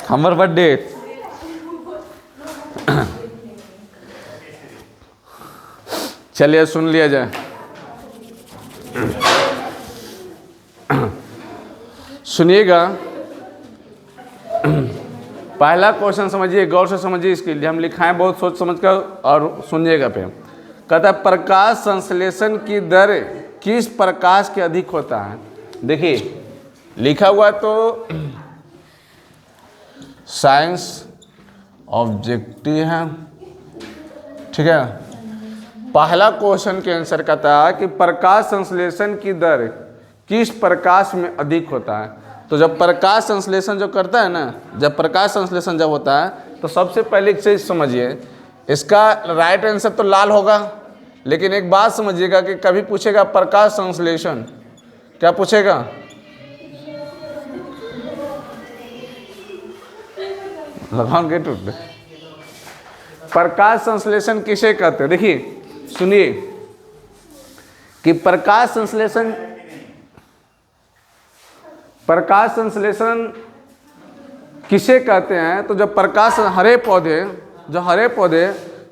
हमार बर्थडे। चलिए सुन लिया जाए। सुनिएगा, पहला क्वेश्चन समझिए, गौर से समझिए, इसके लिए हम लिखाएं बहुत सोच समझ कर और सुनिएगा। पे कहता है प्रकाश संश्लेषण की दर किस प्रकाश के अधिक होता है। देखिए लिखा हुआ तो साइंस ऑब्जेक्टिव है, ठीक है। पहला क्वेश्चन के आंसर कहता है कि प्रकाश संश्लेषण की दर किस प्रकाश में अधिक होता है। तो जब प्रकाश संश्लेषण जो करता है ना, जब प्रकाश संश्लेषण जब होता है तो सबसे पहले एक चीज समझिए, इसका राइट आंसर तो लाल होगा, लेकिन एक बात समझिएगा कि कभी पूछेगा प्रकाश संश्लेषण, क्या पूछेगा, लगाओ गेट उठ, प्रकाश संश्लेषण किसे कहते हैं। देखिए सुनिए कि प्रकाश संश्लेषण किसे कहते हैं। तो जब प्रकाश हरे पौधे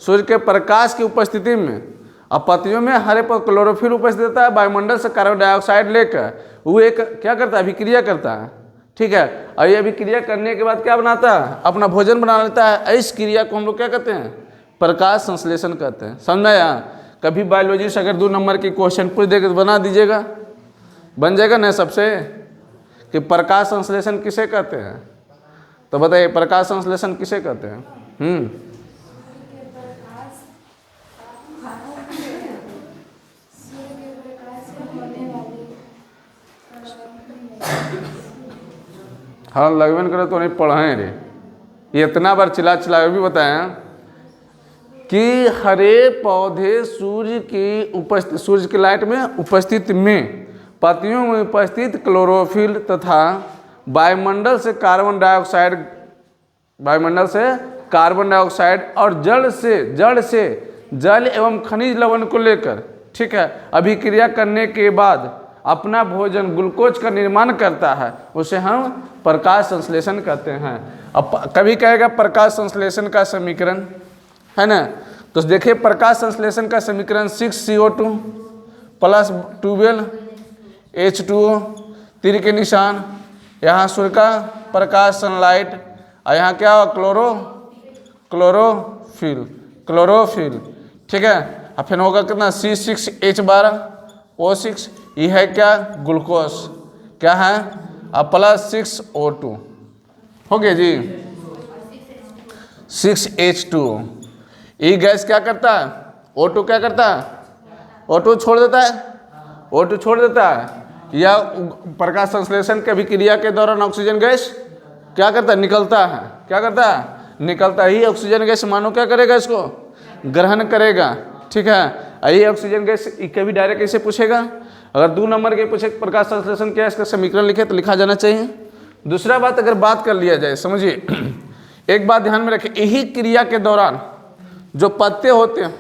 सूर्य के प्रकाश की उपस्थिति में, अब पत्तियों में हरे पौधे क्लोरोफिल उपस्थित होता है, वायुमंडल से कार्बन डाइऑक्साइड लेकर वो एक क्या करता है, अभिक्रिया करता है, ठीक है। और ये अभिक्रिया करने के बाद क्या बनाता है, अपना भोजन बना लेता है। इस क्रिया को हम लोग क्या कहते हैं, प्रकाश संश्लेषण कहते हैं। समझा यहाँ। कभी बायोलॉजी से अगर 2 नंबर की क्वेश्चन पूछ देगा तो बना दीजिएगा, बन जाएगा ना सबसे, कि प्रकाश संश्लेषण किसे कहते हैं। तो बताइए प्रकाश संश्लेषण किसे कहते हैं। हाँ लगन करे तो नहीं पढ़े रे, ये इतना बार चिल्ला भी बताया कि हरे पौधे सूर्य की लाइट में उपस्थित में, पत्तियों में उपस्थित क्लोरोफिल तथा वायुमंडल से कार्बन डाइऑक्साइड और जल एवं खनिज लवण को लेकर, ठीक है, अभिक्रिया करने के बाद अपना भोजन ग्लूकोज का निर्माण करता है, उसे हम प्रकाश संश्लेषण कहते हैं। अब कभी कहेगा प्रकाश संश्लेषण का समीकरण है ना, तो देखिए प्रकाश संश्लेषण का समीकरण 6CO2 प्लस 12H2O, तीर के निशान, यहाँ सूर्य का प्रकाश सनलाइट, और यहाँ क्या हो क्लोरोफिल, ठीक है। और फिर होगा कितना C6H12O6, ये है क्या ग्लूकोज, क्या है, अब प्लस 6O2 हो गया जी, 6H2O। ये गैस क्या करता है, O2 क्या करता है, O2 छोड़ देता है, या प्रकाश संश्लेषण के अभिक्रिया के दौरान ऑक्सीजन गैस क्या करता है, निकलता है, निकलता ही ऑक्सीजन गैस मानो क्या करेगा, इसको ग्रहण करेगा, ठीक है। यही ऑक्सीजन गैस कभी डायरेक्ट कैसे पूछेगा, अगर 2 नंबर के पूछे प्रकाश संश्लेषण क्या है, इसका समीकरण लिखे तो लिखा जाना चाहिए। दूसरा बात अगर बात कर लिया जाए, समझिए एक बात ध्यान में रखें, यही क्रिया के दौरान जो पत्ते होते हैं,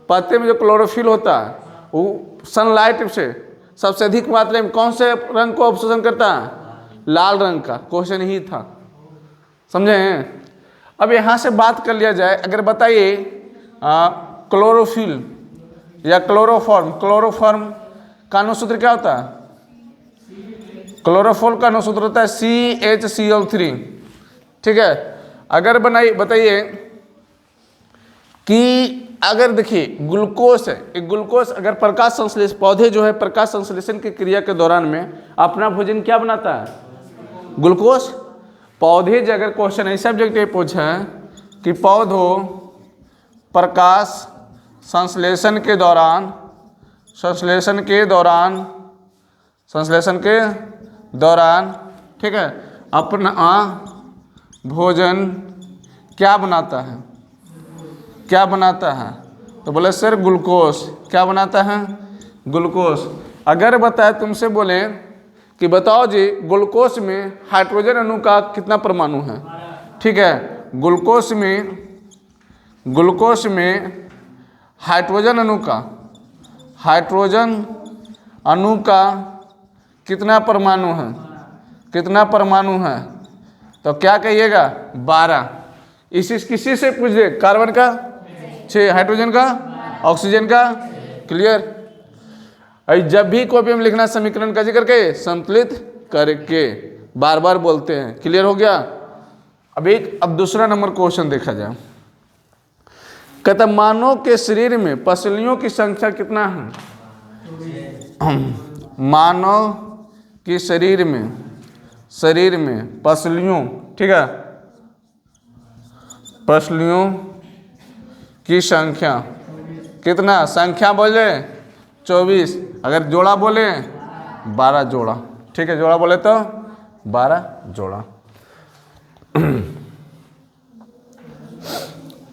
पत्ते में जो क्लोरोफिल होता है वो सनलाइट से सबसे अधिक मात्रा में कौन से रंग को अवशोषण करता है, लाल रंग का। क्वेश्चन ही था, समझे। अब यहाँ से बात कर लिया जाए, अगर बताइए क्लोरोफिल या क्लोरोफॉर्म का अनुसूत्र क्या होता है, क्लोरोफॉर्म का अनुसूत्र होता है CHCl3, ठीक है। अगर बताइए कि अगर देखिए ग्लूकोज है, एक ग्लूकोज अगर प्रकाश संश्लेषण, पौधे जो है प्रकाश संश्लेषण की क्रिया के दौरान में अपना भोजन क्या बनाता है, ग्लूकोज। पौधे जो अगर क्वेश्चन ऐसा सब्जेक्ट पूछा है कि पौधों प्रकाश संश्लेषण के दौरान, ठीक है, अपना भोजन क्या बनाता है, तो बोले सर ग्लूकोज। क्या बनाता है, ग्लूकोज। अगर बताए तुमसे बोले कि बताओ जी ग्लूकोज में हाइड्रोजन अणु का कितना परमाणु है, ठीक है, ग्लूकोज में हाइड्रोजन अणु का कितना परमाणु है, तो क्या कहिएगा 12। इसी किसी से पूछ दे, कार्बन का 6, हाइड्रोजन का, ऑक्सीजन का, क्लियर। जब भी कॉपी में लिखना समीकरण का जिक्र करके संतुलित करके बार बार बोलते हैं, क्लियर हो गया। अब दूसरा नंबर क्वेश्चन देखा जाए। कहता मानव के शरीर में पसलियों की संख्या कितना है? मानव के शरीर में पसलियों, ठीक है, पसलियों की संख्या कितना? संख्या बोले 24, अगर जोड़ा बोले 12 जोड़ा, ठीक है, जोड़ा बोले तो 12 जोड़ा।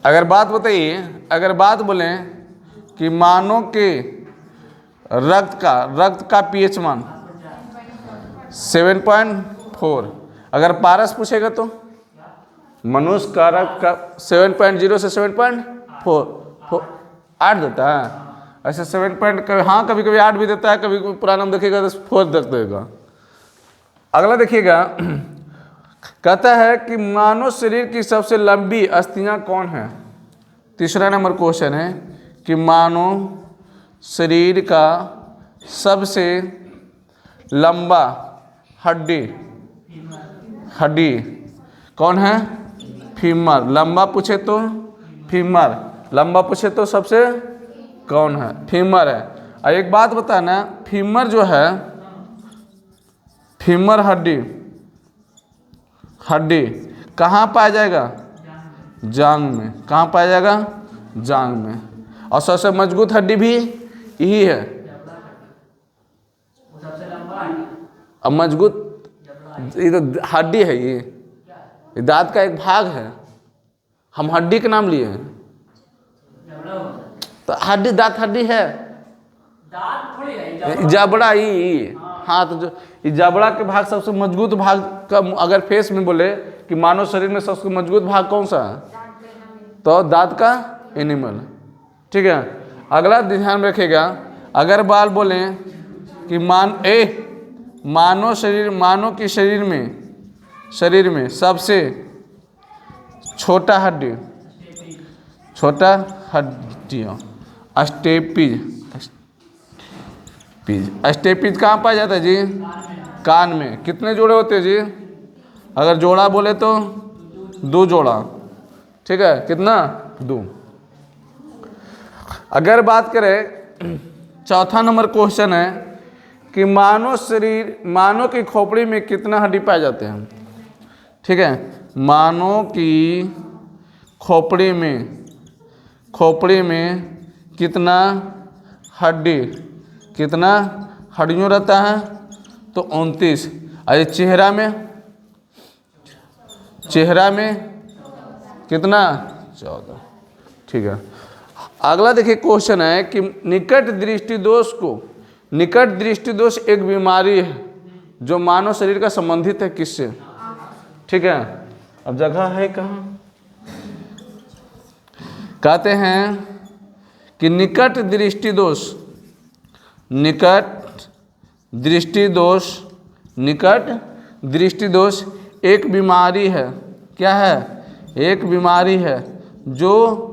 अगर बात बताइए, अगर बात बोले कि मानव के रक्त का पीएच मान 7.4, अगर पारस पूछेगा तो मनुष्य का रक्त का 7.0 से 7.4 8 देता है, ऐसे 7 कभी हाँ कभी कभी 8 भी देता है, कभी पूरा नाम देखिएगा तो 4 देगा। अगला देखिएगा, कहता है कि मानव शरीर की सबसे लंबी अस्थियां कौन है? तीसरा नंबर क्वेश्चन है कि मानव शरीर का सबसे लंबा हड्डी कौन है? फीमर। लंबा पूछे तो फीमर, लंबा पूछे तो सबसे कौन है? फीमर है। और एक बात बताना, फीमर जो है, फीमर हड्डी कहाँ पाया जाएगा? जांग में। कहाँ पाया जाएगा? जांग में। और सबसे मजबूत हड्डी भी यही है। अब मजबूत ये तो हड्डी है, ये दांत का एक भाग है, हम हड्डी के नाम लिए हैं। तो हड्डी, दांत हड्डी है, जबड़ा ही। हाँ, तो जो जबड़ा के भाग सबसे मजबूत भाग का, अगर फेस में बोले कि मानव शरीर में सबसे मजबूत भाग कौन सा है, तो दांत का एनिमल, ठीक है। अगला ध्यान में रखिएगा, अगर बाल बोले कि मानव के शरीर में सबसे छोटा हड्डी स्टेपीज कहाँ पाया जाता है जी? कान में। कितने जोड़े होते हैं जी? अगर जोड़ा बोले तो 2 जोड़ा, ठीक है, कितना? 2। अगर बात करें, चौथा नंबर क्वेश्चन है कि मानव की खोपड़ी में कितना हड्डी पाए जाते हैं? ठीक है, मानव की खोपड़ी में कितना हड्डियों रहता है? तो 29। अरे चेहरा में कितना? 14, ठीक है। अगला देखिए क्वेश्चन है कि निकट दृष्टि दोष एक बीमारी है जो मानव शरीर का संबंधित है किससे? ठीक है, अब जगह है कहाँ? कहते हैं कि निकट दृष्टि दोष एक बीमारी है। क्या है? एक बीमारी है जो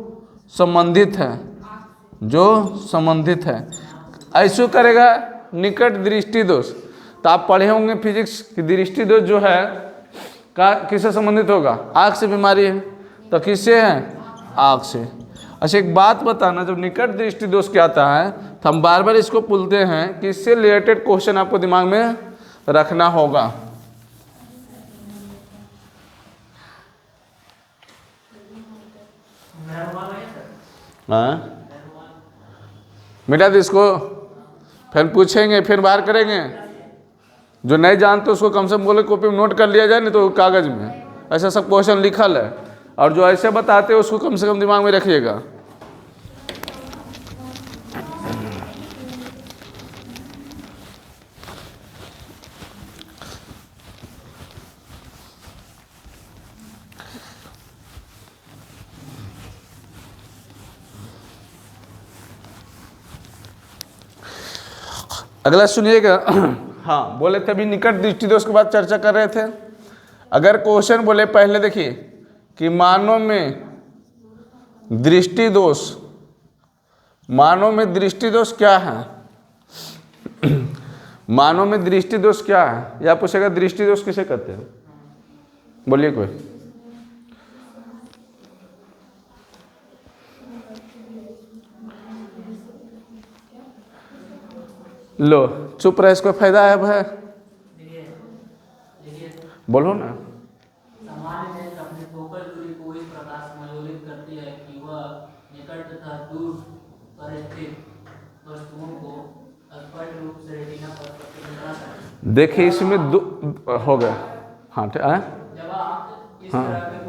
संबंधित है। ऐसे करेगा निकट दृष्टि दोष, तो आप पढ़े होंगे फिजिक्स की दृष्टि दोष जो है किससे संबंधित होगा? आँख से बीमारी है, तो किससे है? आँख से। अच्छा, एक बात बताना, जब निकट दृष्टि दोष क्या आता है तो हम बार बार इसको पूछते हैं कि इससे रिलेटेड क्वेश्चन आपको दिमाग में रखना होगा। हाँ, मिटा दे इसको, फिर पूछेंगे, फिर बाहर करेंगे। जो नहीं जानते उसको कम से कम बोले कॉपी में नोट कर लिया जाए, नहीं तो कागज में ऐसा सब क्वेश्चन लिखल है, और जो ऐसे बताते हैं उसको कम से कम दिमाग में रखिएगा। अगला सुनिएगा। हाँ, बोले थे अभी निकट दृष्टि दोष के बाद चर्चा कर रहे थे। अगर क्वेश्चन बोले पहले देखिए कि मानव में दृष्टि दोष, मानव में दृष्टि दोष क्या है? मानव में दृष्टि दोष क्या है? या पूछेगा दृष्टि दोष किसे कहते हैं? बोलिए कोई। लो चुप रहे, इसको फायदा है भाई, बोलो ना। सामान्य लेंस अपनी फोकल दूरी को इस प्रकार समायोजित करती है कि वह निकट तथा दूर पर स्थित वस्तुओं को स्पष्ट रूप से रेटिना पर प्रतिबिंबित करा सकती है। देखिए इसमें हो गया। हाँ ठीक है। जब आप इस हाँ। तरह के